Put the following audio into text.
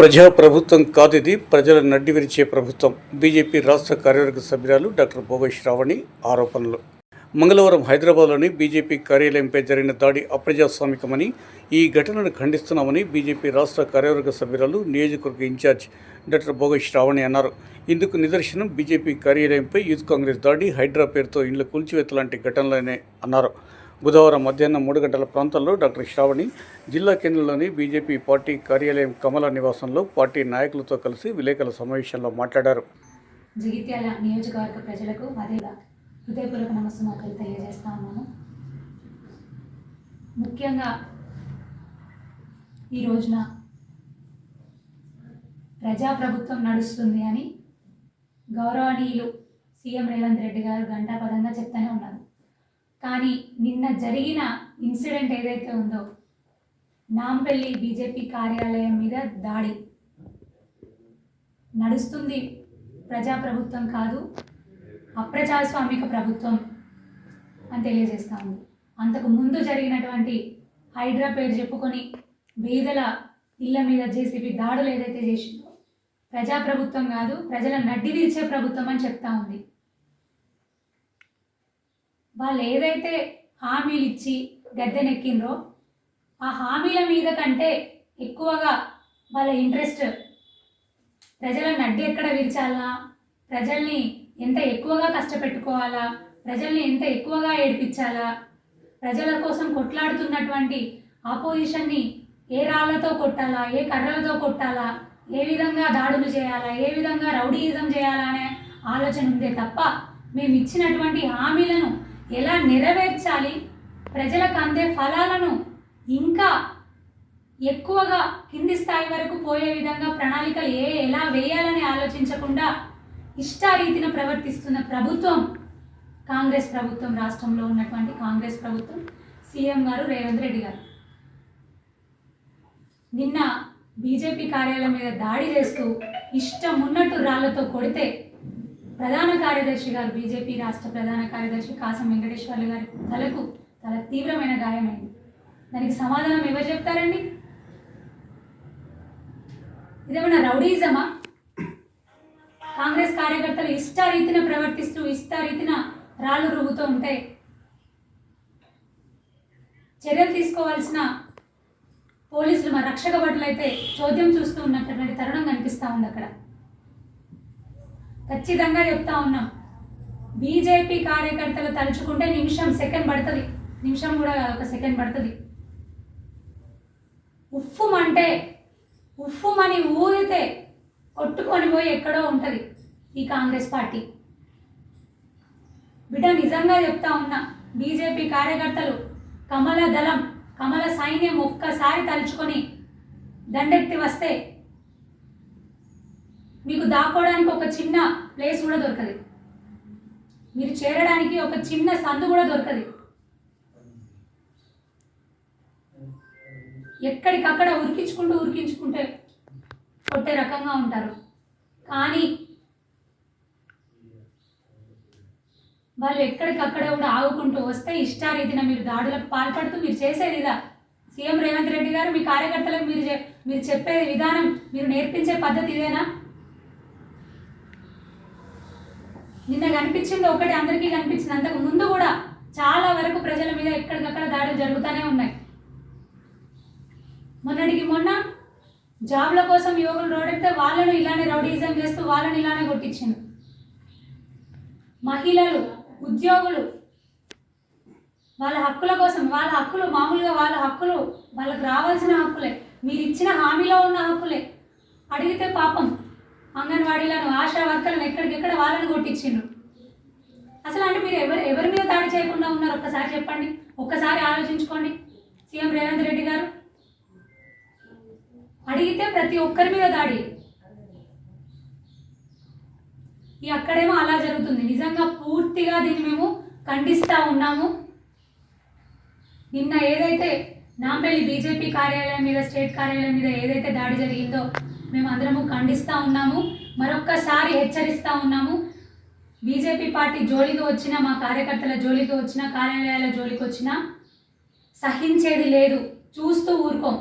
ప్రజా ప్రభుత్వం కాదిది, ప్రజల నడ్డి విరిచే ప్రభుత్వం. బీజేపీ రాష్ట్ర కార్యవర్గ సభ్యురాలు డాక్టర్ భోగ శ్రావణి ఆరోపణలు. మంగళవారం హైదరాబాద్లోని బీజేపీ కార్యాలయంపై జరిగిన దాడి అప్రజాస్వామికమని, ఈ ఘటనను ఖండిస్తున్నామని బీజేపీ రాష్ట్ర కార్యవర్గ సభ్యురాలు, నియోజకవర్గ ఇన్ఛార్జ్ డాక్టర్ భోగ శ్రావణి అన్నారు. ఇందుకు నిదర్శనం బీజేపీ కార్యాలయంపై యూత్ కాంగ్రెస్ దాడి, హైడ్రా పేరుతో ఇండ్ల కూల్చివేత లాంటి ఘటనలనే అన్నారు. బుధవారం మధ్యాహ్నం 3 గంటల ప్రాంతంలో డాక్టర్ శ్రావణి జిల్లా కేంద్రంలోని బీజేపీ పార్టీ కార్యాలయం కమల నివాసంలో పార్టీ నాయకులతో కలిసి విలేకరుల సమావేశంలో మాట్లాడారు. జగిత్యాల నియోజకవర్గ ప్రజలకు హృదయపూర్వక నమస్కారాలు తెలియజేస్తా ఉన్నాను. ముఖ్యంగా ఈ రోజున ప్రజాప్రభుత్వం నడుస్తుంది అని గౌరవనీయులు సీఎం రేవంత్ రెడ్డి గారు గంటాపదంగా చెప్తూనే ఉన్నారు. కానీ నిన్న జరిగిన ఇన్సిడెంట్ ఏదైతే ఉందో, నాంపల్లి బీజేపీ కార్యాలయం మీద దాడి, నడుస్తుంది ప్రజాప్రభుత్వం కాదు, అప్రజాస్వామిక ప్రభుత్వం అని తెలియజేస్తా ఉంది. అంతకు ముందు జరిగినటువంటి హైడ్రా పేరు చెప్పుకొని బీదల ఇళ్ల మీద జేసీబీ దాడులు ఏదైతే చేసిందో, ప్రజాప్రభుత్వం కాదు, ప్రజల నడ్డి విరిచే ప్రభుత్వం అని చెప్తా ఉంది. వాళ్ళు ఏదైతే హామీలు ఇచ్చి గద్దెనెక్కిండ్రో, ఆ హామీల మీద కంటే ఎక్కువగా వాళ్ళ ఇంట్రెస్ట్ ప్రజల నడ్డి ఎక్కడ విరిచాలా, ప్రజల్ని ఎంత ఎక్కువగా కష్టపెట్టుకోవాలా, ప్రజల్ని ఎంత ఎక్కువగా ఏడిపించాలా, ప్రజల కోసం కొట్లాడుతున్నటువంటి ఆపోజిషన్ని ఏ రాళ్లతో కొట్టాలా, ఏ కర్రలతో కొట్టాలా, ఏ విధంగా దాడులు చేయాలా, ఏ విధంగా రౌడీయిజం చేయాలా అనే ఆలోచన ఉందే తప్ప, మేము ఇచ్చినటువంటి హామీలను ఎలా నెరవేర్చాలి, ప్రజలకు అందే ఫలాలను ఇంకా ఎక్కువగా కింది స్థాయి వరకు పోయే విధంగా ప్రణాళికలు ఎలా వేయాలని ఆలోచించకుండా ఇష్టారీతిన ప్రవర్తిస్తున్న ప్రభుత్వం కాంగ్రెస్ ప్రభుత్వం, రాష్ట్రంలో ఉన్నటువంటి కాంగ్రెస్ ప్రభుత్వం, సీఎం గారు రేవంత్ రెడ్డి గారు. నిన్న బీజేపీ కార్యాలయం మీద దాడి చేస్తూ ఇష్టం ఉన్నట్టు రాళ్లతో కొడితే ప్రధాన కార్యదర్శి గారు, బీజేపీ రాష్ట్ర ప్రధాన కార్యదర్శి కాసం వెంకటేశ్వర్లు గారి తలకు చాలా తీవ్రమైన గాయమైంది. దానికి సమాధానం ఎవరు చెప్తారండి? ఇదేమన్నా రౌడీజమా? కాంగ్రెస్ కార్యకర్తలు ఇష్టారీతిన ప్రవర్తిస్తూ ఇష్టారీతిన రాళ్ళు రువ్వుతూ ఉంటే చర్యలు తీసుకోవాల్సిన పోలీసులు, మా రక్షక భటులైతే చోద్యం చూస్తూ ఉన్నటువంటి తరుణం కనిపిస్తూ ఉంది. అక్కడ ఖచ్చితంగా చెప్తా ఉన్నాం, బీజేపీ కార్యకర్తలు తలుచుకుంటే సెకండ్ పడుతుంది, నిమిషం కూడా కాదు, ఒక సెకండ్ పడుతుంది. ఉఫ్ఫుమని ఊరితే కొట్టుకొని పోయి ఎక్కడో ఉంటుంది ఈ కాంగ్రెస్ పార్టీ. బిడ్డ నిజంగా చెప్తా ఉన్నా, బీజేపీ కార్యకర్తలు కమల దళం, కమల సైన్యం ఒక్కసారి తలుచుకొని దండెత్తి వస్తే మీకు దాక్కోవడానికి ఒక చిన్న ప్లేస్ కూడా దొరకదు, మీరు చేరడానికి ఒక చిన్న సందు కూడా దొరకదు. ఎక్కడికక్కడ ఉరికించుకుంటే కొట్టే రకంగా ఉంటారు. కానీ వాళ్ళు ఎక్కడికక్కడ కూడా ఆగుకుంటూ వస్తే ఇష్టారీతిన మీరు దాడులకు పాల్పడుతూ మీరు చేసేది ఇదా? సీఎం రేవంత్ రెడ్డి గారు, మీ కార్యకర్తలకు మీరు చెప్పే విధానం, మీరు నేర్పించే పద్ధతి ఇదేనా? నిన్న కనిపించింది ఒకటి, అందరికీ కనిపించింది. అంతకు ముందు కూడా చాలా వరకు ప్రజల మీద ఎక్కడికక్కడ దాడులు జరుగుతూనే ఉన్నాయి. మొన్నటికి మొన్న జాబ్ల కోసం యువకులు రోడ్డెక్కితే వాళ్ళను ఇలానే రౌడీజం చేస్తూ వాళ్ళని ఇలానే కొట్టించింది. మహిళలు, ఉద్యోగులు వాళ్ళ హక్కుల కోసం, వాళ్ళ హక్కులు మామూలుగా వాళ్ళ హక్కులు వాళ్ళకు రావాల్సిన హక్కులే, మీరు ఇచ్చిన హామీలో ఉన్న హక్కులే అడిగితే పాపం అంగన్వాడీలను, ఆశా వర్కర్లను ఎక్కడికెక్కడ వాళ్ళని కొట్టించిండ్రు. అసలు అంటే మీరు ఎవరి మీద దాడి చేయకుండా ఉన్నారు? ఒక్కసారి చెప్పండి, ఒక్కసారి ఆలోచించుకోండి. సీఎం రేవంత్ రెడ్డి గారు అడిగితే ప్రతి ఒక్కరి మీద దాడి, అక్కడేమో అలా జరుగుతుంది. నిజంగా పూర్తిగా దీన్ని మేము ఖండిస్తూ ఉన్నాము. నిన్న ఏదైతే నాంపల్లి బీజేపీ కార్యాలయం మీద, స్టేట్ కార్యాలయం మీద ఏదైతే దాడి జరిగిందో మేము అందరము ఖండిస్తూ ఉన్నాము. మరొక్కసారి హెచ్చరిస్తూ ఉన్నాము, బీజేపీ పార్టీ జోలికి వచ్చినా, మా కార్యకర్తల జోలికి వచ్చినా, కార్యాలయాల జోలికి వచ్చినా సహించేది లేదు, చూస్తూ ఊరుకోం.